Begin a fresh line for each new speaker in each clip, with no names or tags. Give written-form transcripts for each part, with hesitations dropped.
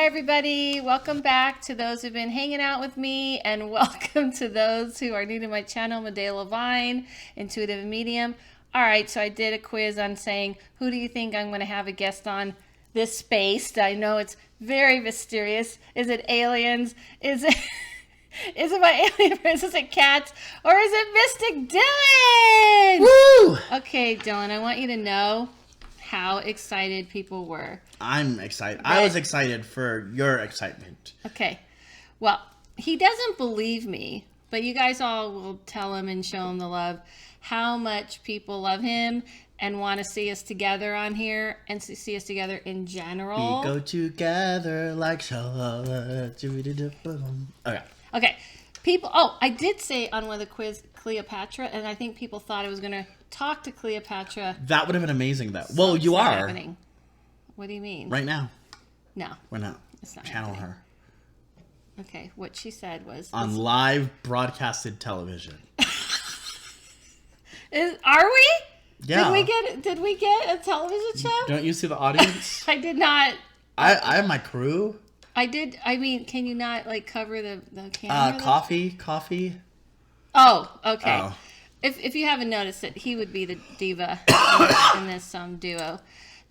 Hi, everybody. Welcome back to those who've been hanging out with me, and welcome to those who are new to my channel, Medea Levine, Intuitive Medium. All right, so I did a quiz on saying, who do you think I'm going to have a guest on this space? I know it's very mysterious. Is it aliens? Is it my alien friends? Is it cats? Or is it Mystic Dylan?
Woo!
Okay, Dylan, I want you to know how excited people were.
I'm excited. I was excited for your excitement.
Okay. Well, he doesn't believe me, but you guys all will tell him and show him the love, how much people love him and want to see us together on here and see us together in general.
We go together like Charlotte. Okay.
Okay. People, I did say on one of the quiz Cleopatra, and I think people thought I was going to talk to Cleopatra.
That would have been amazing, though. Well, you are.
Happening. What do you mean?
Right now.
No.
We're not.
It's not
Channel
happening.
her.
Okay, what she said was...
On live broadcasted television.
Are we?
Yeah.
Did we get a television show?
Don't you see the audience?
I did not.
I have my crew.
I did. I mean, can you not like cover the camera?
Coffee.
Oh, okay.
Oh.
If you haven't noticed it, he would be the diva in this duo.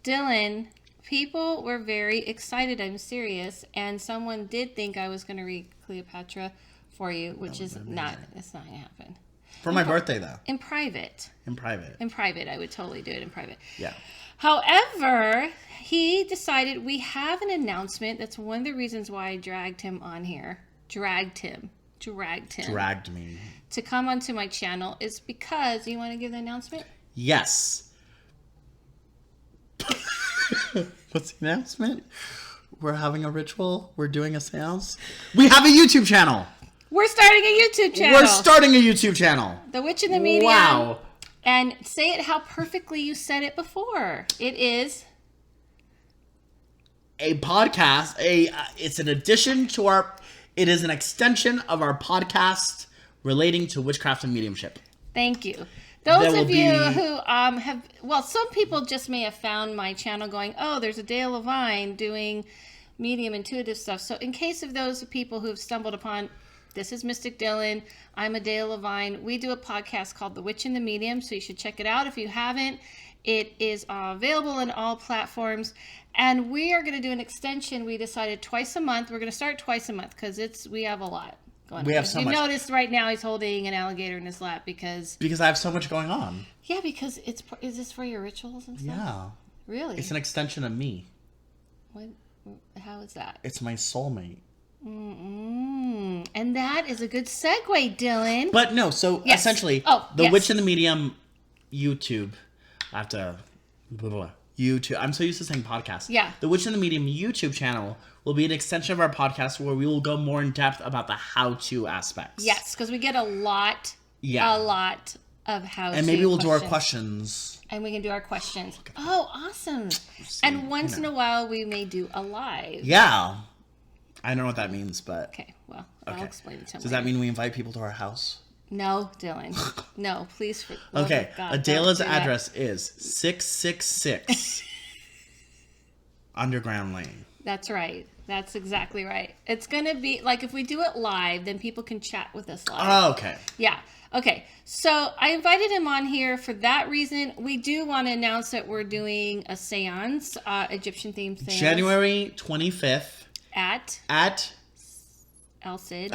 Dylan, people were very excited. I'm serious, and someone did think I was going to read Cleopatra for you, which is not. It's not going to happen.
For my birthday, though.
In private.
In private.
In private, I would totally do it in private.
Yeah.
However, he decided we have an announcement. That's one of the reasons why I dragged him on here. Dragged me. To come onto my channel is because, you want to give the announcement?
Yes. What's the announcement? We're having a ritual. We're doing a seance. We have a YouTube channel.
We're starting a YouTube channel. The Witch in the Medium.
Wow.
And say it how perfectly you said it before. It is
a podcast. It's an addition to our... It is an extension of our podcast relating to witchcraft and mediumship.
Thank you. Those of you who have... Well, some people just may have found my channel going, oh, there's a Medea Levine doing medium intuitive stuff. So in case of those people who have stumbled upon... This is Mystic Dylan. I'm Medea Levine. We do a podcast called The Witch in the Medium, so you should check it out if you haven't. It is available on all platforms. And we are going to do an extension. We decided twice a month. We're going to start twice a month because we have a lot going on.
We have so much.
You notice right now he's holding an alligator in his lap because
I have so much going on.
Yeah, because is this for your rituals and stuff?
Yeah.
Really?
It's an extension of me.
What? How is that?
It's my soulmate.
And that is a good segue, Dylan.
But no, so essentially, Witch in the Medium YouTube. I have to... YouTube. I'm so used to saying podcast.
Yeah.
The Witch in the Medium YouTube channel will be an extension of our podcast where we will go more in depth about the how-to aspects.
Yes, because we get a lot of how-to.
And maybe we'll do our questions.
And we can do our questions. Oh, awesome. And once in a while, we may do a live.
Yeah. I don't know what that means, but...
Okay, well, I'll explain it to him.
Does that mean we invite people to our house?
No, Dylan. No, please.
Okay, Adela's address is 666 Underground Lane.
That's right. That's exactly right. It's going to be, like, if we do it live, then people can chat with us live.
Oh, okay.
Yeah. Okay, so I invited him on here for that reason. We do want to announce that we're doing a seance, Egyptian-themed seance.
January 25th. At
El Cid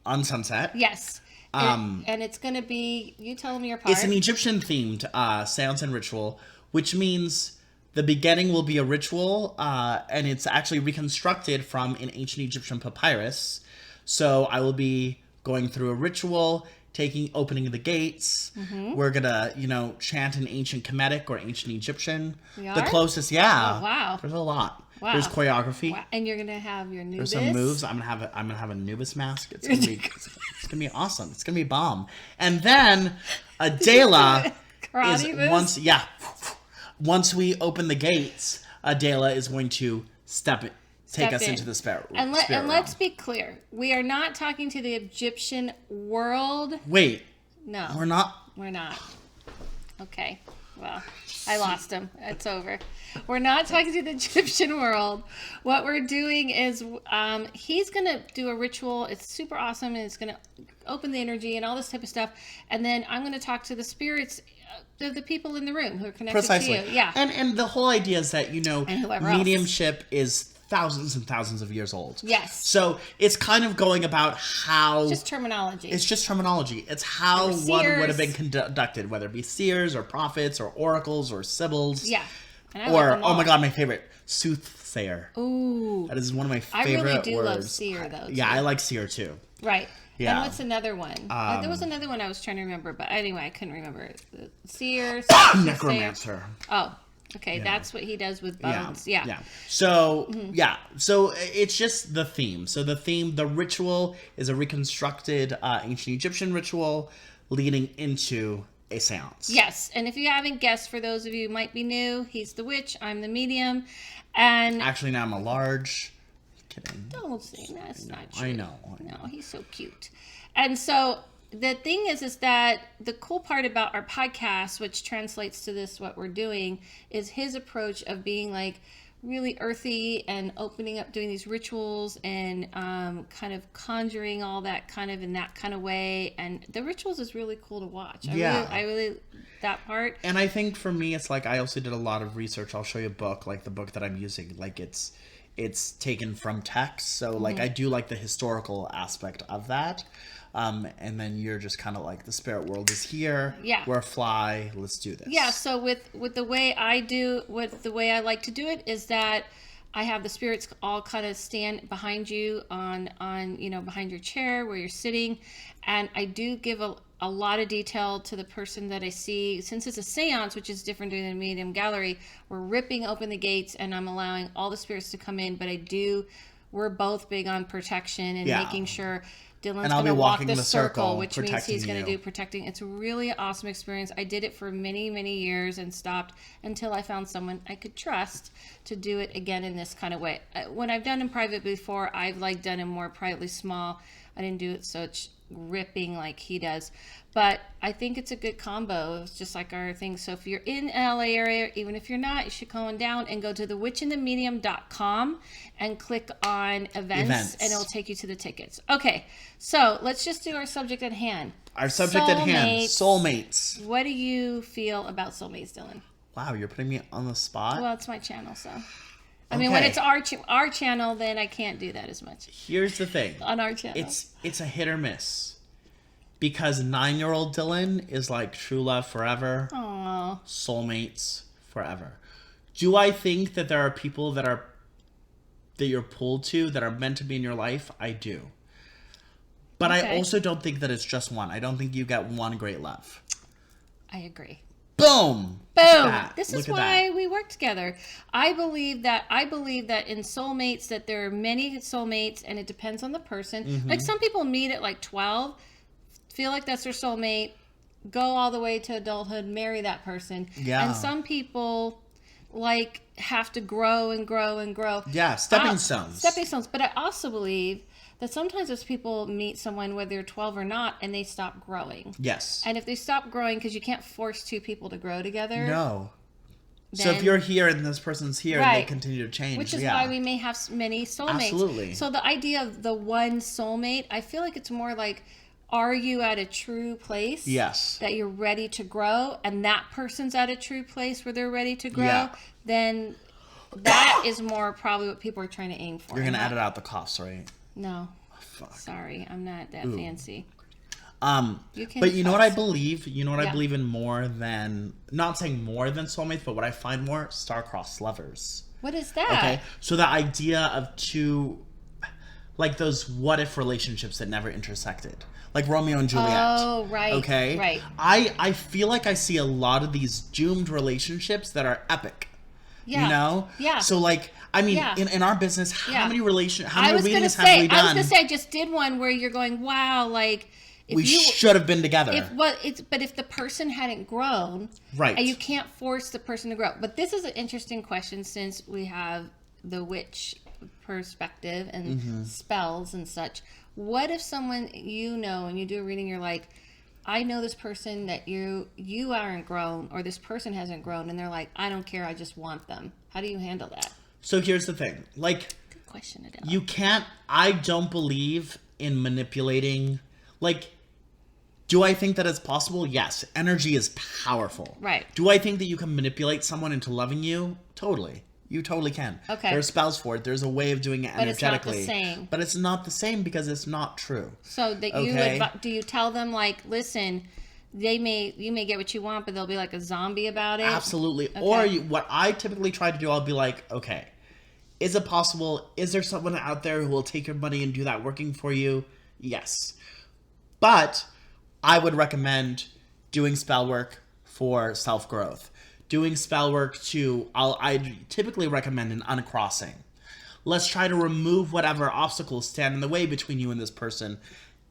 on Sunset.
Yes. And it's going to be, you tell them your part.
It's an Egyptian-themed seance and ritual, which means the beginning will be a ritual, and it's actually reconstructed from an ancient Egyptian papyrus. So I will be going through a ritual, opening the gates. Mm-hmm. We're going to, chant an ancient Kemetic or ancient Egyptian.
We are?
The closest, yeah.
Oh, wow.
There's a lot.
Wow.
There's choreography.
Wow. And you're gonna have your Nubis.
There's some moves. I'm gonna have a Nubis mask. It's gonna be awesome. It's gonna be bomb. And then Adela is once we open the gates, Adela is going to take us into the spirit realm.
And let's be clear, we are not talking to the Egyptian world.
Wait.
No.
We're not.
We're not. Okay. Well, I lost him. It's over. We're not talking to the Egyptian world. What we're doing is he's going to do a ritual. It's super awesome, and it's going to open the energy and all this type of stuff. And then I'm going to talk to the spirits, the people in the room who are connected
Precisely.
to you. Yeah.
And the whole idea is that, mediumship is thousands and thousands of years old.
Yes.
So it's kind of going about how...
Just terminology.
It's just terminology. It's how one would have been conducted, whether it be seers or prophets or oracles or sibyls.
Yeah.
Or, oh my God, my favorite, soothsayer.
Ooh.
That is one of my favorite words.
I really do love seer, though.
Yeah, I like seer, too.
Right.
Yeah.
And what's another one? There was another one I was trying to remember, but anyway, I couldn't remember it. Seer.
Necromancer.
Oh, okay. Yeah. That's what he does with bones. Yeah.
So, So it's just the theme. So the ritual is a reconstructed ancient Egyptian ritual leading into a seance.
Yes. And if you haven't guessed, for those of you who might be new, he's the witch, I'm the medium. And
actually, now I'm a large. Kidding.
Don't say that's not true.
I know.
No, he's so cute. And so the thing is that the cool part about our podcast, which translates to this, what we're doing, is his approach of being like really earthy and opening up, doing these rituals and kind of conjuring all that kind of in that kind of way. And the rituals is really cool to watch. I really that part.
And I think for me, it's like I also did a lot of research. I'll show you a book, like the book that I'm using. Like it's taken from text. So like I do like the historical aspect of that. And then you're just kind of like, the spirit world is here.
Yeah.
We're a fly. Let's do this.
Yeah. So with the way the way I like to do it is that I have the spirits all kind of stand behind you on behind your chair where you're sitting. And I do give a lot of detail to the person that I see. Since it's a seance, which is different than a medium gallery, we're ripping open the gates and I'm allowing all the spirits to come in. But we're both big on protection and making sure Dylan's going to walk the circle, which means he's going to do protecting. It's a really awesome experience. I did it for many, many years and stopped until I found someone I could trust to do it again in this kind of way. When I've done in private before, I've done it more privately small. I didn't do it such ripping like he does. But I think it's a good combo. It's just like our thing. So if you're in the LA area, even if you're not, you should go on down and go to thewitchandthemedium.com and click on events, and it'll take you to the tickets. Okay, so let's just do our subject at hand.
Our subject at hand, soulmates.
What do you feel about soulmates, Dylan?
Wow, you're putting me on the spot?
Well, it's my channel, so. I mean, when it's our channel, then I can't do that as much.
Here's the thing.
On our channel.
It's a hit or miss. Because 9-year-old Dylan is like true love forever.
Aww.
Soulmates forever. Do I think that there are people that you're pulled to that are meant to be in your life? I do. But I also don't think that it's just one. I don't think you get one great love.
I agree.
Boom.
Boom. This is why we work together. I believe that in soulmates that there are many soulmates and it depends on the person. Mm-hmm. Like some people meet at like 12, feel like that's their soulmate, go all the way to adulthood, marry that person.
Yeah.
And some people have to grow and grow and grow.
Yeah, stepping stones.
But I also believe that sometimes those people meet someone whether they're 12 or not and they stop growing.
Yes.
And if they stop growing, because you can't force two people to grow together.
No. So if you're here and this person's here and they continue to change.
Which is why we may have many soulmates. Absolutely. So the idea of the one soulmate, I feel like it's more like, are you at a true place?
Yes.
That you're ready to grow, and that person's at a true place where they're ready to grow, then that is more probably what people are trying to aim for.
You're going to edit out the coughs, right?
No.
Oh, fuck.
Sorry, I'm not that fancy.
But you know what I believe? You know what I believe in more than, not saying more than soulmates, but what I find more? Star-crossed lovers.
What is that?
Okay, so the idea of two, like those what-if relationships that never intersected. Like Romeo and Juliet.
Oh, right.
Okay?
Right.
I feel like I see a lot of these doomed relationships that are epic.
Yeah.
You know?
Yeah.
So like, I mean, in our business, how many readings have we done?
I was going to say, I just did one where you're going, wow, like,
we should have been together.
But if the person hadn't grown,
right?
And you can't force the person to grow. But this is an interesting question since we have the witch perspective and spells and such. What if someone and you do a reading, you're like, I know this person that you aren't grown, or this person hasn't grown, and they're like, I don't care, I just want them. How do you handle that?
So here's the thing. Like,
Good question, Adele.
you can't, I don't believe in manipulating. Like, do I think that it's possible? Yes. Energy is powerful.
Right.
Do I think that you can manipulate someone into loving you? Totally. You totally can.
Okay.
There's spells for it. There's a way of doing it energetically.
But it's not the same.
But it's not the same because it's not true.
So that
Okay.
do you tell them, like, listen, you may get what you want, but they'll be like a zombie about it?
Absolutely.
Okay.
Or what I typically try to do, I'll be like, okay, is it possible? Is there someone out there who will take your money and do that working for you? Yes. But I would recommend doing spell work for self-growth. Doing spell work I typically recommend an uncrossing. Let's try to remove whatever obstacles stand in the way between you and this person,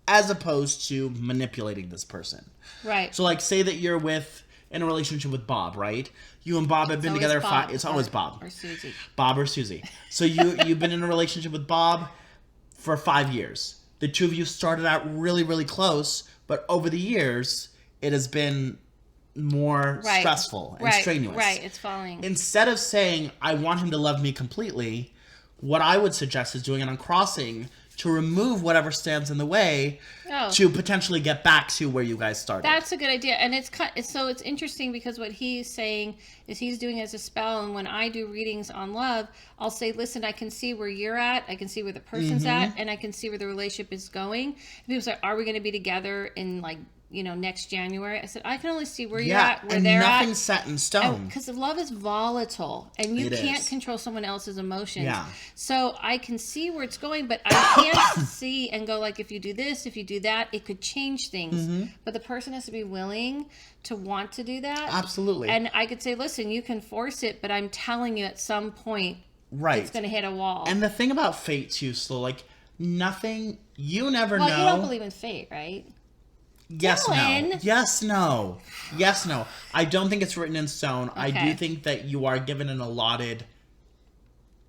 as opposed to manipulating this person.
Right.
So, like, say that you're in a relationship with Bob, right? You and Bob have been together it's always Bob.
Or Susie.
Bob or Susie. So you've been in a relationship with Bob for 5 years. The two of you started out really, really close, but over the years, it has been more stressful and strenuous.
Right, it's falling.
Instead of saying, I want him to love me completely, what I would suggest is doing an uncrossing to remove whatever stands in the way to potentially get back to where you guys started.
That's a good idea. And it's interesting because what he's saying is he's doing it as a spell. And when I do readings on love, I'll say, listen, I can see where you're at. I can see where the person's at. And I can see where the relationship is going. And people say, are we going to be together in, like, next January? I said, I can only see where you're at, where they're at.
And nothing's set in stone.
Because love is volatile, and you can't control someone else's emotions.
Yeah.
So I can see where it's going, but I can't see and go, like, if you do this, if you do that, it could change things. But the person has to be willing to want to do that.
Absolutely.
And I could say, listen, you can force it, but I'm telling you at some point, it's going to hit a wall.
And the thing about fate, too, Slow, like, nothing, you never know.
Well, you don't believe in fate, right?
Yes,
Dylan.
no. Yes, no. Yes, no. I don't think it's written in stone.
Okay.
I do think that you are given an allotted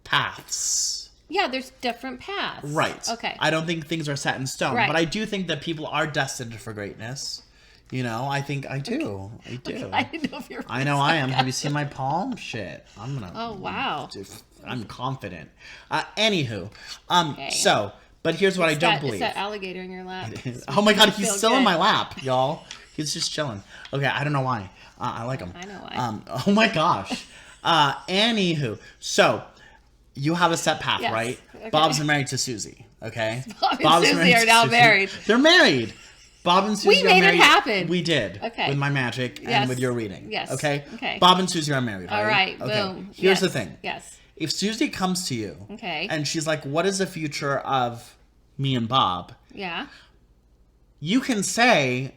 paths.
Yeah, there's different paths.
Right.
Okay.
I don't think things are set in stone.
Right.
But I do think that people are destined for greatness. I think I do. I do.
Okay. I didn't know if you're
I know I am. Have you seen my palm? Shit. I'm gonna.
Oh, wow.
I'm confident. Anywho.
Okay.
So... But here's what I don't believe.
It's that alligator in your lap.
Oh my god, he's still in
good.
my lap, y'all. He's just chilling. Okay, I don't know why. I like him.
I know why.
Oh my gosh. Anywho, so you have a set path,
Yes.
right?
Okay.
Bob's married to Susie. Okay.
Bob and Susie are now married.
They're married. Bob and Susie
We made it happen.
We did.
Okay.
With my magic and with your reading.
Yes.
Okay.
Okay.
Bob and Susie are married.
All right.
Okay.
Boom.
Here's
Yes.
the thing.
Yes.
If Susie comes to you,
Okay.
and she's like, "What is the future of me and Bob?"
Yeah.
You can say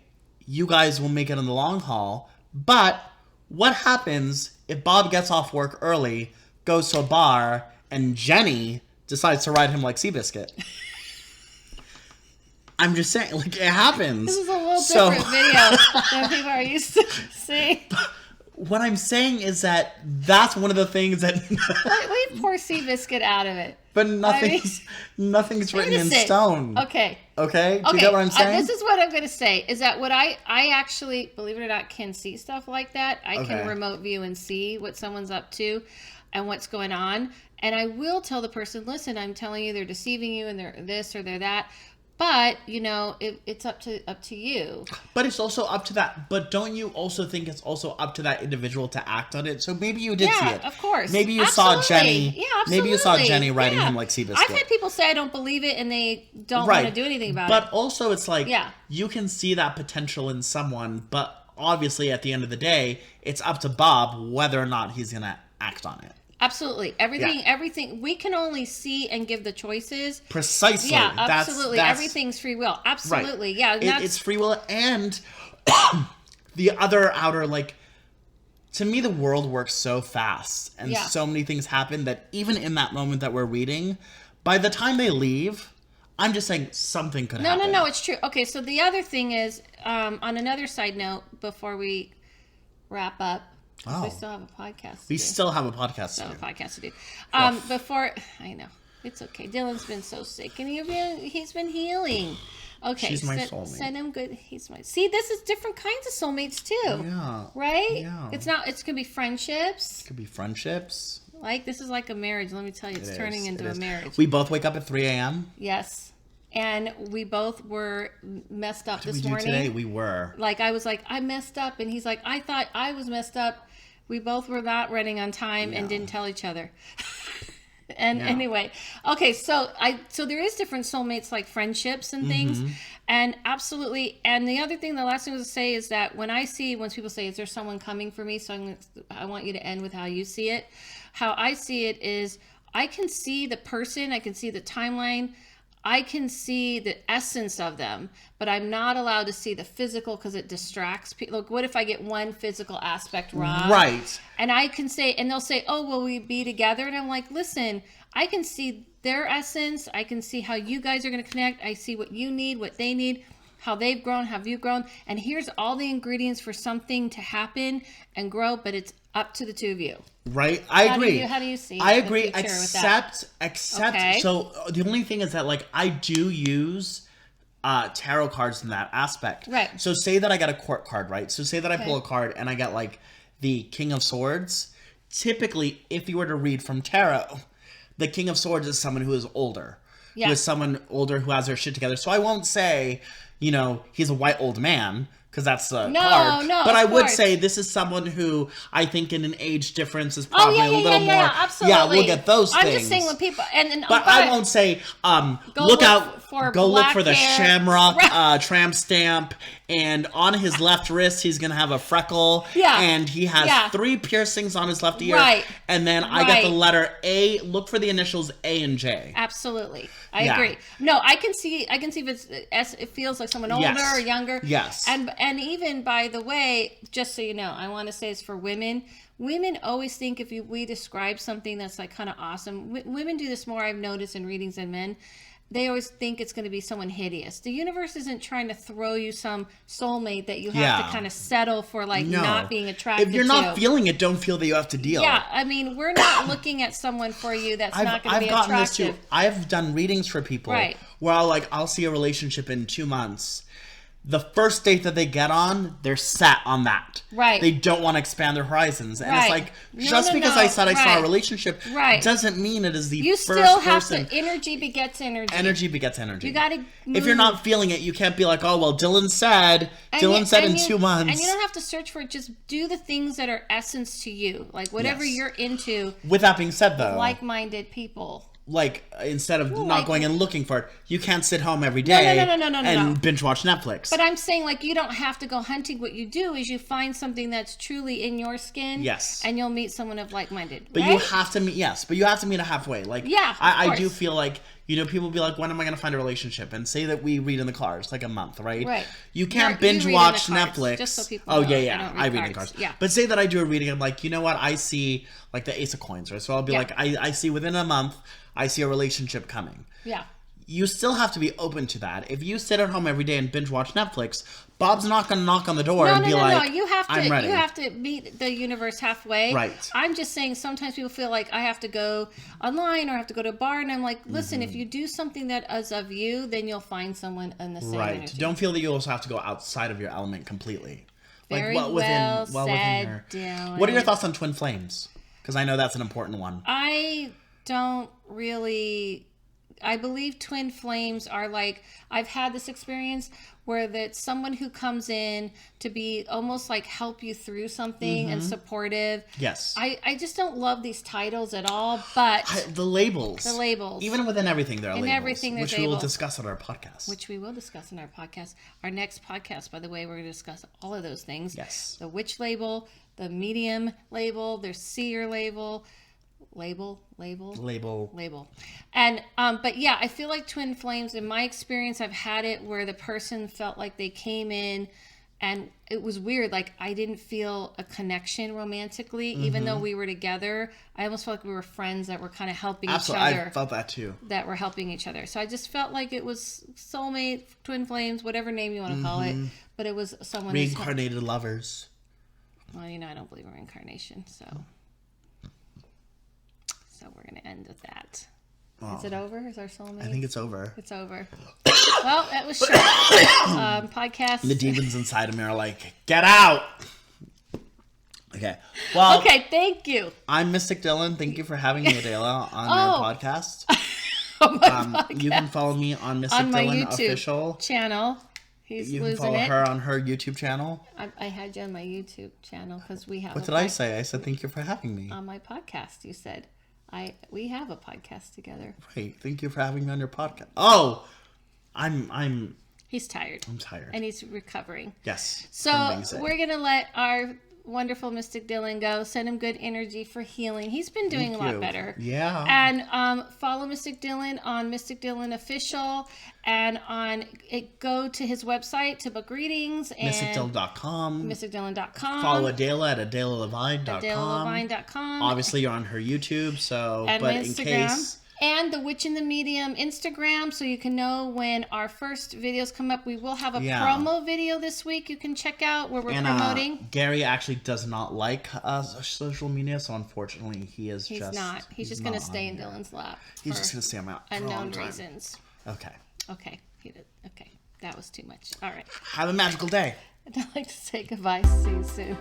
you guys will make it in the long haul, but what happens if Bob gets off work early, goes to a bar, and Jenny decides to ride him like Seabiscuit? I'm just saying, like, it happens.
This is a little different video than people are used to seeing.
What I'm saying is that that's one of the things that...
We pour Seabiscuit out of it.
But nothing's written in stone.
Okay.
Okay? Do you get what I'm saying?
This is what I'm going to say, is that what I actually, believe it or not, can see stuff like that. I can remote view and see what someone's up to and what's going on. And I will tell the person, listen, I'm telling you they're deceiving you and they're this or they're that. But, it's up to you.
But it's also up to that. But don't you also think it's also up to that individual to act on it? So maybe you did see it.
Yeah, of course.
Maybe you saw Jenny.
Yeah, absolutely.
Maybe you saw Jenny riding him like Seabiscuit.
I've had people say I don't believe it and they don't want to do anything about it.
But also it's like, you can see that potential in someone, but obviously at the end of the day, it's up to Bob whether or not he's going to act on it.
Absolutely. Everything. We can only see and give the choices.
Precisely.
Yeah, absolutely. Everything's free will. Absolutely.
Right.
Yeah.
It's free will. And the other outer, like, to me, the world works so fast and so many things happen that even in that moment that we're reading, by the time they leave, I'm just saying something could happen.
No, it's true. Okay, so the other thing is, on another side note, before we wrap up, we still have a podcast.
We still have a podcast
to do. Before, I know it's okay. Dylan's been so sick, and he's been healing. Okay,
She's my soulmate.
Send him good. He's my. See, this is different kinds of soulmates too.
Yeah.
Right?
Yeah.
It's not. It's gonna be friendships.
Could be friendships.
Like this is like a marriage. Let me tell you, it's turning into a marriage.
We both wake up at 3 a.m.
Yes. And we both were messed up this morning.
Today? We were.
Like, I was like, I messed up. And he's like, I thought I was messed up. We both were not running on time and didn't tell each other. And anyway, okay, so there is different soulmates, like friendships and things. And absolutely. And the other thing, the last thing I was to say is that when people say, is there someone coming for me? So I want you to end with how you see it. How I see it is I can see the person, I can see the timeline, I can see the essence of them, but I'm not allowed to see the physical because it distracts people. Look, what if I get one physical aspect wrong?
Right.
And I can say, and they'll say, oh, will we be together? And I'm like, listen, I can see their essence. I can see how you guys are going to connect. I see what you need, what they need, how they've grown, have you grown. And here's all the ingredients for something to happen and grow, but it's up to the two of you.
Right, I agree.
How do you see?
I agree.
Except.
Okay. So the only thing is that like I do use tarot cards in that aspect.
Right.
So say that I got a court card, right? So say that I pull a card and I got like the King of Swords. Typically, if you were to read from tarot, the King of Swords is someone who is older. Yeah. Who is someone older who has their shit together. So I won't say, he's a white old man. Because that's the card. No, but I would say this is someone who I think in an age difference is probably a little more.
Absolutely.
Yeah, we'll get those things.
I'm just saying when people
but I won't say look for the shamrock tramp stamp, and on his left wrist he's gonna have a freckle. Yeah. And he has 3 piercings on his left ear. Right. And then I got the letter A. Look for the initials A and J.
Absolutely. I agree. No, I can see if it feels like someone older or younger.
Yes.
And even, by the way, just so you know, I want to say it's for women. Women always think if we describe something that's like kind of awesome. Women do this more, I've noticed, in readings than men. They always think it's going to be someone hideous. The universe isn't trying to throw you some soulmate that you have to kind of settle for, like, not being attracted to.
If you're not feeling it, don't feel that you have to deal.
Yeah, I mean, we're not looking at someone for you that's not going to be attractive. This too.
I've done readings for people where I'll see a relationship in 2 months. The first date that they get on, they're set on that. Right. They don't want to expand their horizons. And it's like, because I said I saw a relationship doesn't mean it is the first person. You still have to,
energy begets energy.
Energy begets energy.
You got to move.
If you're not feeling it, you can't be like, oh, well, Dylan said in 2 months.
And you don't have to search for it. Just do the things that are essence to you. Like whatever you're into.
With that being said, though.
Like-minded people.
Like, instead of not going and looking for it, you can't sit home every day and binge watch Netflix.
But I'm saying, like, you don't have to go hunting. What you do is you find something that's truly in your skin. Yes. And you'll meet someone of like-minded.
But you have to meet, halfway. Like, I do feel like, people be like, when am I going to find a relationship? And say that we read in the cards, like a month, right? Right. You can't binge watch Netflix. Just so people know. I read in the cards. Yeah. But say that I do a reading, I'm like, you know what? I see, like, the Ace of Coins, right? So I'll be like, I see within a month, I see a relationship coming. Yeah. You still have to be open to that. If you sit at home every day and binge watch Netflix, Bob's not going to knock on the door and be like, you have to, I'm ready.
You have to meet the universe halfway. Right. I'm just saying sometimes people feel like I have to go online or I have to go to a bar. And I'm like, listen, if you do something that is of you, then you'll find someone in the same energy.
Don't feel that you also have to go outside of your element completely.
Very well said, Dylan.
What are your thoughts on twin flames? Because I know that's an important one.
I don't really... I believe twin flames are like, I've had this experience where that's someone who comes in to be almost like help you through something and supportive. Yes. I just don't love these titles at all, but...
The labels. Even within everything, there are labels.
Everything there's
which we will discuss on our podcast.
Our next podcast, by the way, we're going to discuss all of those things. Yes. The witch label, the medium label, their seer label... Label. And, but yeah, I feel like twin flames, in my experience, I've had it where the person felt like they came in and it was weird. Like, I didn't feel a connection romantically, even though we were together. I almost felt like we were friends that were kind of helping each other.
I felt that too.
That were helping each other. So I just felt like it was soulmate, twin flames, whatever name you want to call it. But it was someone...
Reincarnated lovers.
Well, I don't believe in reincarnation, so... So we're going to end with that. Is it over? Is our Soulmates?
I think it's over.
It's over. Well, that was short. Podcast.
The demons inside of me are like, get out! Okay. Well.
Okay, thank you.
I'm Mystic Dylan. Thank you for having me, Adela, on your podcast.
Podcast.
You can follow me on Mystic
on my
Dylan
YouTube
Official
channel. He's
you can
losing
follow
it.
her on her YouTube channel.
I had you on my YouTube channel because we have.
What did I say? I said thank you for having me.
On my podcast, you said. We have a podcast together.
Right. Thank you for having me on your podcast. Oh,
He's tired.
I'm tired.
And he's recovering.
Yes.
So we're going to let our wonderful Mystic Dylan go. Send him good energy for healing. He's been doing a lot better.
Yeah.
And follow Mystic Dylan on Mystic Dylan Official. And go to his website to book readings.
MysticDylan.com.
MysticDylan.com.
Follow Adela at AdelaLevine.com.
AdelaLevine.com.
Obviously, you're on her YouTube. So,
and
but
Instagram.
in case...
And the Witch in the Medium Instagram, so you can know when our first videos come up. We will have a promo video this week you can check out where we're promoting.
Gary actually does not like social media, so unfortunately he's
not. He's just going to stay in Dylan's lap.
He's just going to stay on my lap for
unknown reasons.
Okay.
Okay. Okay. That was too much. All right.
Have a magical day.
I'd like to say goodbye. See you soon.